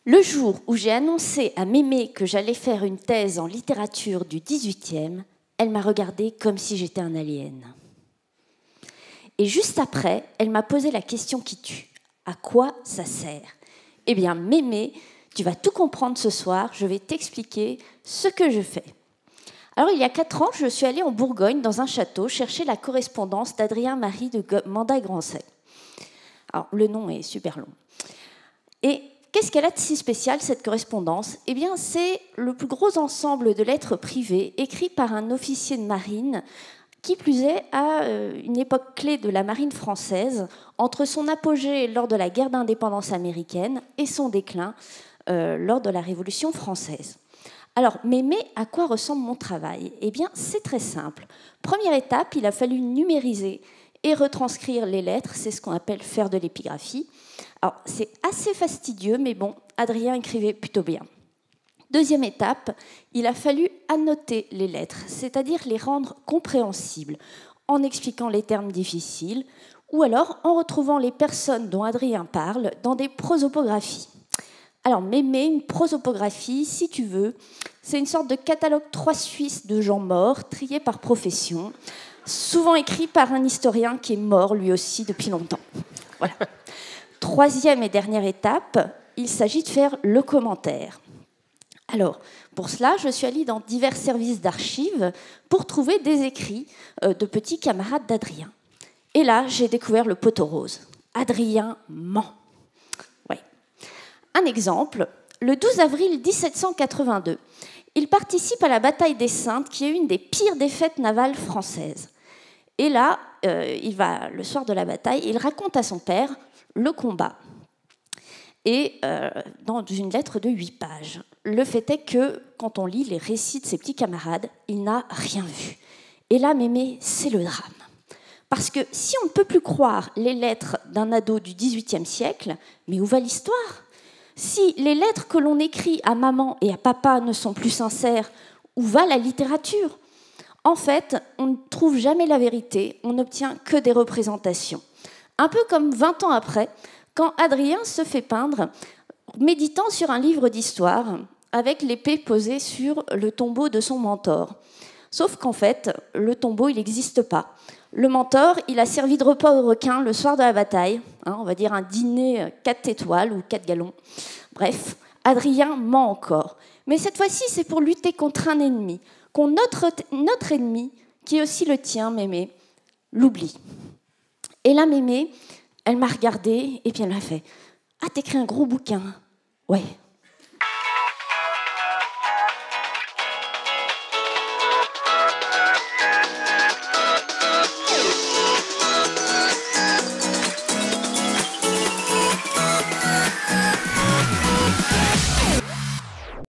Le jour où j'ai annoncé à Mémé que j'allais faire une thèse en littérature du XVIIIe, elle m'a regardée comme si j'étais un alien. Et juste après, elle m'a posé la question qui tue. À quoi ça sert? Eh bien, Mémé, tu vas tout comprendre ce soir, je vais t'expliquer ce que je fais. Alors, il y a 4 ans, je suis allée en Bourgogne, dans un château, chercher la correspondance d'Adrien-Marie de Mandat-Grancey. Alors, le nom est super long. Et qu'est-ce qu'elle a de si spécial, cette correspondance? Eh bien, c'est le plus gros ensemble de lettres privées écrites par un officier de marine, qui plus est à une époque clé de la marine française, entre son apogée lors de la guerre d'indépendance américaine et son déclin lors de la Révolution française. Alors, mais à quoi ressemble mon travail? Eh bien, c'est très simple. Première étape, il a fallu numériser et retranscrire les lettres, c'est ce qu'on appelle faire de l'épigraphie. Alors, c'est assez fastidieux, mais bon, Adrien écrivait plutôt bien. Deuxième étape, il a fallu annoter les lettres, c'est-à-dire les rendre compréhensibles, en expliquant les termes difficiles, ou alors en retrouvant les personnes dont Adrien parle dans des prosopographies. Alors, Mémé, une prosopographie, si tu veux, c'est une sorte de catalogue 3 suisse de gens morts, triés par profession, souvent écrit par un historien qui est mort lui aussi depuis longtemps. Voilà. Troisième et dernière étape, il s'agit de faire le commentaire. Alors, pour cela, je suis allée dans divers services d'archives pour trouver des écrits de petits camarades d'Adrien. Et là, j'ai découvert le poteau rose. Adrien ment. Ouais. Un exemple, le 12 avril 1782, il participe à la bataille des Saintes, qui est une des pires défaites navales françaises. Et là, le soir de la bataille, il raconte à son père le combat. Et dans une lettre de 8 pages. Le fait est que, quand on lit les récits de ses petits camarades, il n'a rien vu. Et là, Mémé, c'est le drame. Parce que si on ne peut plus croire les lettres d'un ado du XVIIIe siècle, mais où va l'histoire? Si les lettres que l'on écrit à maman et à papa ne sont plus sincères, où va la littérature? En fait, on ne trouve jamais la vérité, on n'obtient que des représentations. Un peu comme 20 ans après, quand Adrien se fait peindre, méditant sur un livre d'histoire, avec l'épée posée sur le tombeau de son mentor. Sauf qu'en fait, le tombeau, il n'existe pas. Le mentor, il a servi de repas aux requins le soir de la bataille, on va dire un dîner 4 étoiles ou 4 gallons. Bref, Adrien ment encore. Mais cette fois-ci, c'est pour lutter contre un ennemi, notre ennemi, qui est aussi le tien, Mémé, l'oubli. Et là, Mémé, elle m'a regardée et puis elle m'a fait « Ah, t'écris un gros bouquin ?» Ouais,